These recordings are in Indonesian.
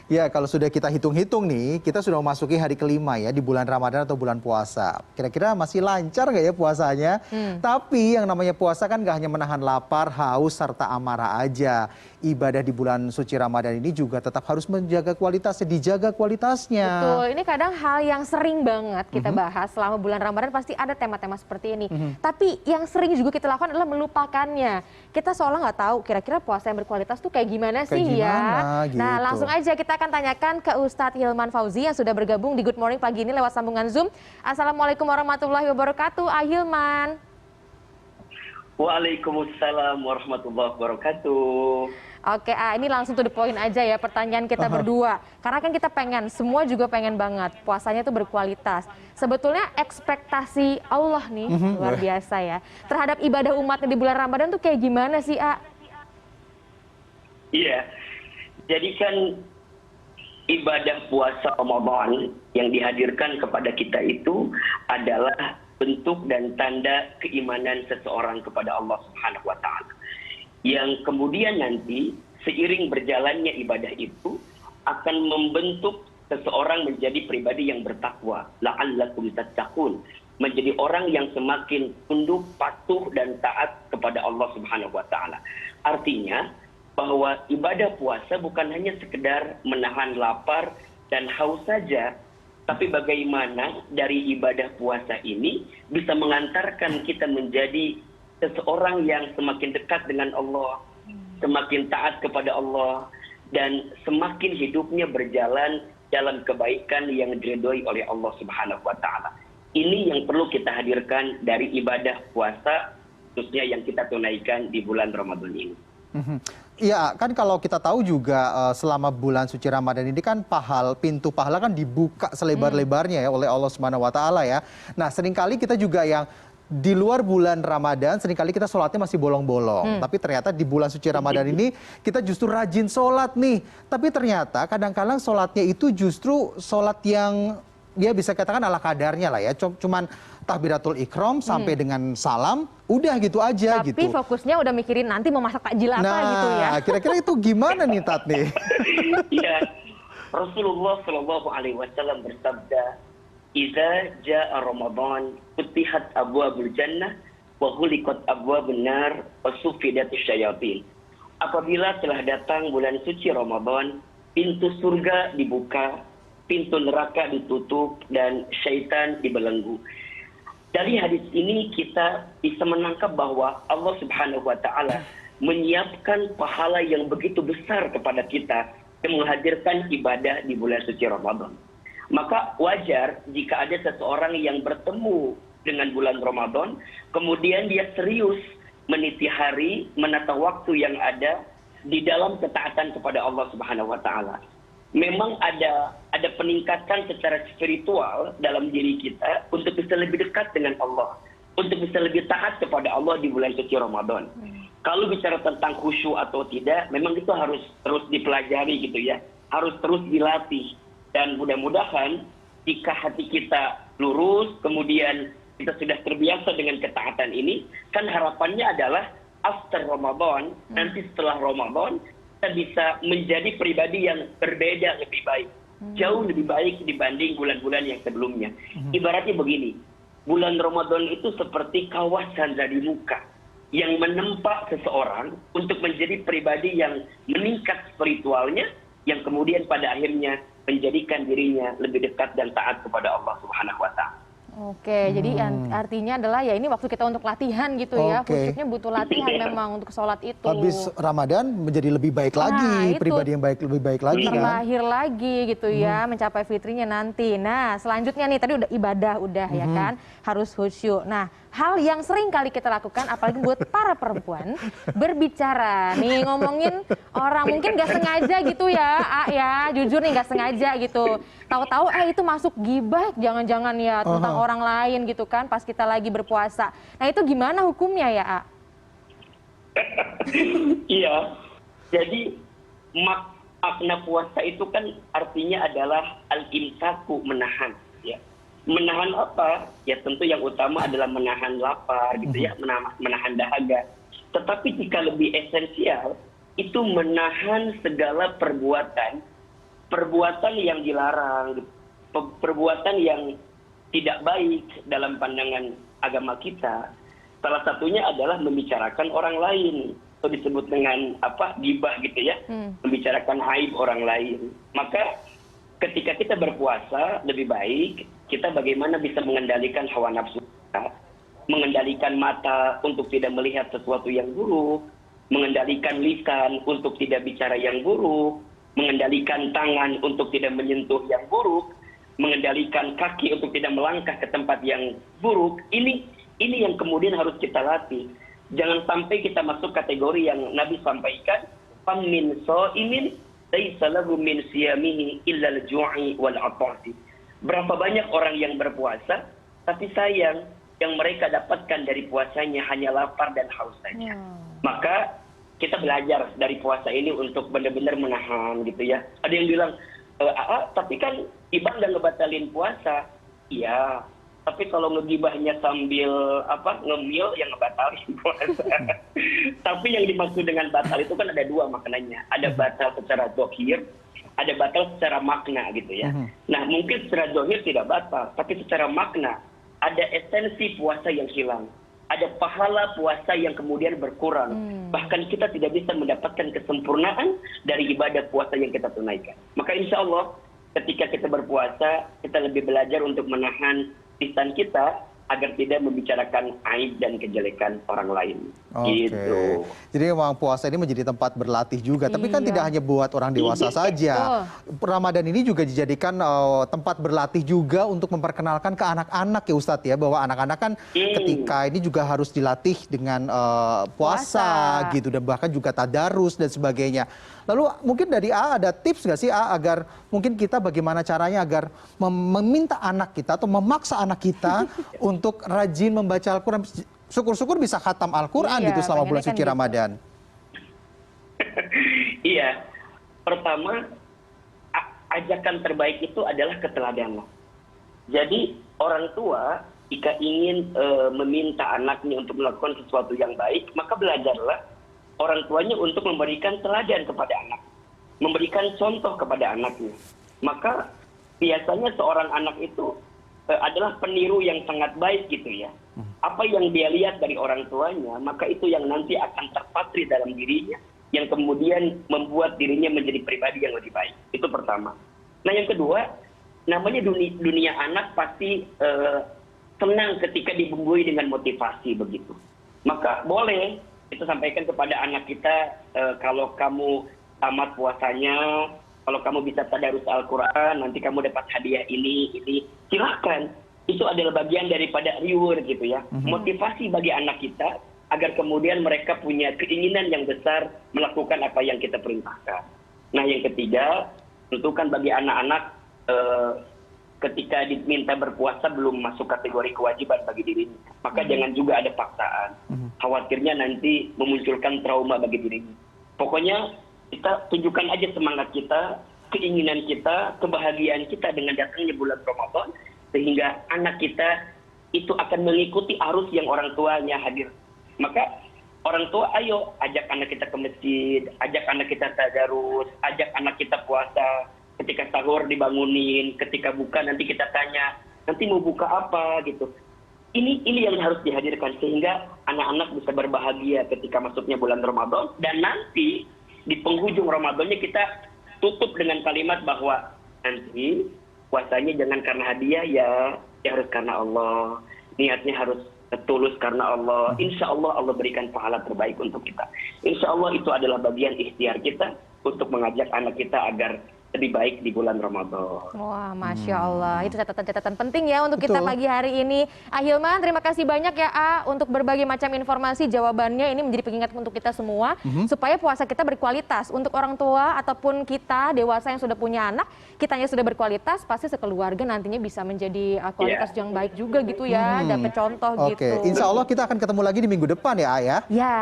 Ya, kalau sudah kita hitung-hitung nih, kita sudah memasuki hari kelima ya di bulan Ramadan atau bulan puasa. Kira-kira masih lancar nggak ya puasanya? Tapi yang namanya puasa kan nggak hanya menahan lapar, haus, serta amarah aja. Ibadah di bulan suci Ramadan ini juga tetap harus menjaga kualitasnya, dijaga kualitasnya. Betul, ini kadang hal yang sering banget kita bahas selama bulan Ramadan pasti ada tema-tema seperti ini. Tapi yang sering juga kita lakukan adalah melupakannya. Kita seolah nggak tahu kira-kira puasa yang berkualitas tuh kayak gimana Kayak sih ya. gimana, Nah gitu. langsung aja kita akan tanyakan ke Ustadz Hilman Fauzi yang sudah bergabung di Good Morning pagi ini lewat sambungan Zoom. Assalamualaikum warahmatullahi wabarakatuh, Hilman. Waalaikumsalam warahmatullahi wabarakatuh. Oke, ini langsung to the point aja ya pertanyaan kita berdua. Karena kan kita pengen, semua juga pengen banget puasanya tuh berkualitas. Sebetulnya ekspektasi Allah nih, luar biasa ya. Terhadap ibadah umatnya di bulan Ramadan tuh kayak gimana sih, Iya, jadi kan ibadah puasa Ramadan yang dihadirkan kepada kita itu adalah bentuk dan tanda keimanan seseorang kepada Allah Subhanahu wa taala. Yang kemudian nanti seiring berjalannya ibadah itu akan membentuk seseorang menjadi pribadi yang bertakwa, la'allakum tattaqun, menjadi orang yang semakin tunduk, patuh dan taat kepada Allah Subhanahu wa taala. Artinya bahwa ibadah puasa bukan hanya sekedar menahan lapar dan haus saja, tapi bagaimana dari ibadah puasa ini bisa mengantarkan kita menjadi seseorang yang semakin dekat dengan Allah, semakin taat kepada Allah, dan semakin hidupnya berjalan dalam kebaikan yang diridhoi oleh Allah Subhanahu wa taala. Ini yang perlu kita hadirkan dari ibadah puasa, khususnya yang kita tunaikan di bulan Ramadan ini. Iya, kan kalau kita tahu juga selama bulan suci Ramadan ini kan pintu pahala kan dibuka selebar-lebarnya ya oleh Allah Subhanahu wa taala ya. Nah, seringkali kita juga yang di luar bulan Ramadan seringkali kita sholatnya masih bolong-bolong. Tapi ternyata di bulan suci Ramadan ini kita justru rajin sholat nih. Tapi ternyata kadang-kadang sholatnya itu justru sholat yang dia bisa katakan ala kadarnya lah ya. Cuman takbiratul ikram sampai dengan salam, udah gitu aja gitu. Tapi fokusnya udah mikirin nanti mau masak takjil apa gitu ya. Nah, kira-kira itu gimana nih Tat nih? Iya, Rasulullah Shallallahu Alaihi Wasallam bersabda, "Iza jaa Ramadan, futihat abwabul jannah, wa ghuliqat abwabun nar, wa suffidatus syayatin." Apabila telah datang bulan suci Ramadan, pintu surga dibuka, pintu neraka ditutup, dan syaitan dibelenggu. Dari hadis ini kita bisa menangkap bahwa Allah Subhanahu wa taala menyiapkan pahala yang begitu besar kepada kita yang menghadirkan ibadah di bulan suci Ramadan. Maka wajar jika ada seseorang yang bertemu dengan bulan Ramadan, kemudian dia serius meniti hari, menata waktu yang ada di dalam ketaatan kepada Allah Subhanahu wa taala. Memang ada peningkatan secara spiritual dalam diri kita untuk bisa lebih dekat dengan Allah, untuk bisa lebih taat kepada Allah di bulan suci Ramadan. Kalau bicara tentang khusyuk atau tidak, memang itu harus terus dipelajari gitu ya, harus terus dilatih. Dan mudah-mudahan jika hati kita lurus, kemudian kita sudah terbiasa dengan ketaatan ini, kan harapannya adalah after Ramadan, nanti setelah Ramadan, kita bisa menjadi pribadi yang berbeda lebih baik. Jauh lebih baik dibanding bulan-bulan yang sebelumnya. Ibaratnya begini, bulan Ramadan itu seperti kawah chandra di muka yang menempa seseorang untuk menjadi pribadi yang meningkat spiritualnya, yang kemudian pada akhirnya menjadikan dirinya lebih dekat dan taat kepada Allah Subhanahu wa taala. Oke, jadi artinya adalah ya ini waktu kita untuk latihan gitu ya. Khususnya butuh latihan memang untuk sholat itu. Habis Ramadan menjadi lebih baik lagi, pribadi yang lebih baik lagi kan. Terlahir lagi gitu ya, mencapai fitrinya nanti. Nah, selanjutnya nih tadi udah ibadah udah ya kan, harus khusyuk. Nah, hal yang sering kali kita lakukan apalagi buat para perempuan berbicara nih, ngomongin orang mungkin nggak sengaja gitu ya, jujur nih nggak sengaja gitu. Tahu-tahu itu masuk gibah, jangan-jangan ya tentang orang lain gitu kan pas kita lagi berpuasa. Nah, itu gimana hukumnya ya, Iya. Jadi makna puasa itu kan artinya adalah al-imsaku, menahan ya. Menahan apa? Ya tentu yang utama adalah menahan lapar gitu ya, menahan dahaga. Tetapi jika lebih esensial itu menahan segala perbuatan perbuatan yang dilarang, perbuatan yang tidak baik dalam pandangan agama kita, salah satunya adalah membicarakan orang lain, atau disebut dengan ghibah gitu ya, membicarakan aib orang lain. Maka ketika kita berpuasa, lebih baik kita bagaimana bisa mengendalikan hawa nafsu kita, mengendalikan mata untuk tidak melihat sesuatu yang buruk, mengendalikan lisan untuk tidak bicara yang buruk, mengendalikan tangan untuk tidak menyentuh yang buruk, mengendalikan kaki untuk tidak melangkah ke tempat yang buruk. Ini yang kemudian harus kita latih. Jangan sampai kita masuk kategori yang Nabi sampaikan, "Fam min sha'imin laisa lahu min siyamihi illa al-ju'i wal 'atasi." Berapa banyak orang yang berpuasa, tapi sayang yang mereka dapatkan dari puasanya hanya lapar dan haus saja. Maka kita belajar dari puasa ini untuk benar-benar menahan gitu ya. Ada yang bilang, tapi kan Iban nggak ngebatalin puasa. Iya, tapi kalau ngegibahnya sambil ngemil, yang ngebatalin puasa. Tapi yang dimaksud dengan batal itu kan ada dua maknanya. Ada batal secara dohir, ada batal secara makna gitu ya. Nah mungkin secara dohir tidak batal, tapi secara makna ada esensi puasa yang hilang. Ada pahala puasa yang kemudian berkurang. Bahkan kita tidak bisa mendapatkan kesempurnaan dari ibadah puasa yang kita tunaikan. Maka insya Allah ketika kita berpuasa, kita lebih belajar untuk menahan lisan kita agar tidak membicarakan aib dan kejelekan orang lain. Oke. Gitu. Jadi memang puasa ini menjadi tempat berlatih juga. Tapi kan tidak hanya buat orang dewasa saja. Ramadan ini juga dijadikan tempat berlatih juga untuk memperkenalkan ke anak-anak ya Ustadz ya. Bahwa anak-anak kan ketika ini juga harus dilatih dengan puasa gitu. Dan bahkan juga tadarus dan sebagainya. Lalu mungkin dari A ada tips nggak sih A agar mungkin kita bagaimana caranya agar meminta anak kita atau memaksa anak kita untuk rajin membaca Al-Quran. Syukur-syukur bisa khatam Al-Quran gitu selama bulan suci Ramadan. Iya, pertama ajakan terbaik itu adalah keteladanan. Jadi orang tua jika ingin meminta anaknya untuk melakukan sesuatu yang baik, maka belajarlah orang tuanya untuk memberikan teladan kepada anak, memberikan contoh kepada anaknya. Maka biasanya seorang anak itu adalah peniru yang sangat baik gitu ya. Apa yang dia lihat dari orang tuanya, maka itu yang nanti akan terpatri dalam dirinya, yang kemudian membuat dirinya menjadi pribadi yang lebih baik. Itu pertama. Nah yang kedua, namanya dunia anak pasti senang ketika dibumbui dengan motivasi begitu. Maka boleh kita sampaikan kepada anak kita, kalau kamu tamat puasanya, kalau kamu bisa tadarus Al-Quran, nanti kamu dapat hadiah ini. Silahkan. Itu adalah bagian daripada reward gitu ya. Motivasi bagi anak kita, agar kemudian mereka punya keinginan yang besar melakukan apa yang kita perintahkan. Nah yang ketiga, tentukan bagi anak-anak, ketika diminta berpuasa belum masuk kategori kewajiban bagi dirinya. Maka jangan juga ada paksaan. Khawatirnya nanti memunculkan trauma bagi dirinya. Pokoknya kita tunjukkan aja semangat kita, keinginan kita, kebahagiaan kita dengan datangnya bulan Ramadan, sehingga anak kita itu akan mengikuti arus yang orang tuanya hadir. Maka orang tua ayo ajak anak kita ke masjid, ajak anak kita tadarus, ajak anak kita puasa. Ketika sahur dibangunin, ketika buka nanti kita tanya, nanti mau buka apa gitu. Ini yang harus dihadirkan sehingga anak-anak bisa berbahagia ketika masuknya bulan Ramadan, dan nanti di penghujung Ramadannya kita tutup dengan kalimat bahwa nanti puasanya jangan karena hadiah ya harus karena Allah. Niatnya harus tulus karena Allah. Insya Allah Allah berikan pahala terbaik untuk kita. Insya Allah itu adalah bagian ikhtiar kita untuk mengajak anak kita agar lebih baik di bulan Ramadan. Wah, Masya Allah. Itu catatan-catatan penting ya untuk kita pagi hari ini. Ahilman, terima kasih banyak ya A untuk berbagai macam informasi. Jawabannya ini menjadi pengingat untuk kita semua. Supaya puasa kita berkualitas. Untuk orang tua ataupun kita dewasa yang sudah punya anak, kitanya sudah berkualitas, pasti sekeluarga nantinya bisa menjadi kualitas yang baik juga gitu ya. Dapat contoh gitu. Insya Allah kita akan ketemu lagi di minggu depan ya A ya. Ya.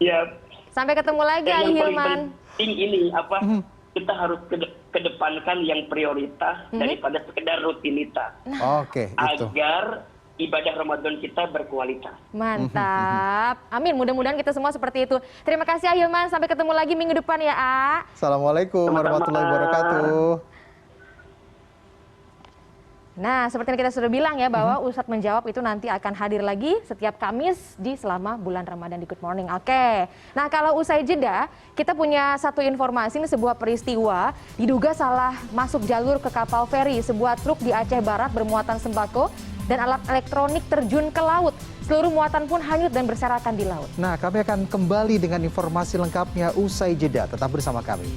Siap. Sampai ketemu lagi Ahilman. Penting ini kita harus kedepankan yang prioritas daripada sekedar rutinitas. Oke, itu. Agar ibadah Ramadan kita berkualitas. Mantap. Amin. Mudah-mudahan kita semua seperti itu. Terima kasih Ahilman. Sampai ketemu lagi minggu depan ya, A. Assalamualaikum Sama-sama. warahmatullahi wabarakatuh. Nah, seperti yang kita sudah bilang ya, bahwa Ustadz Menjawab itu nanti akan hadir lagi setiap Kamis di selama bulan Ramadan di Good Morning. Oke. Nah, kalau usai jeda, kita punya satu informasi, ini sebuah peristiwa diduga salah masuk jalur ke kapal feri. Sebuah truk di Aceh Barat bermuatan sembako dan alat elektronik terjun ke laut. Seluruh muatan pun hanyut dan berserakan di laut. Nah, kami akan kembali dengan informasi lengkapnya usai jeda. Tetap bersama kami.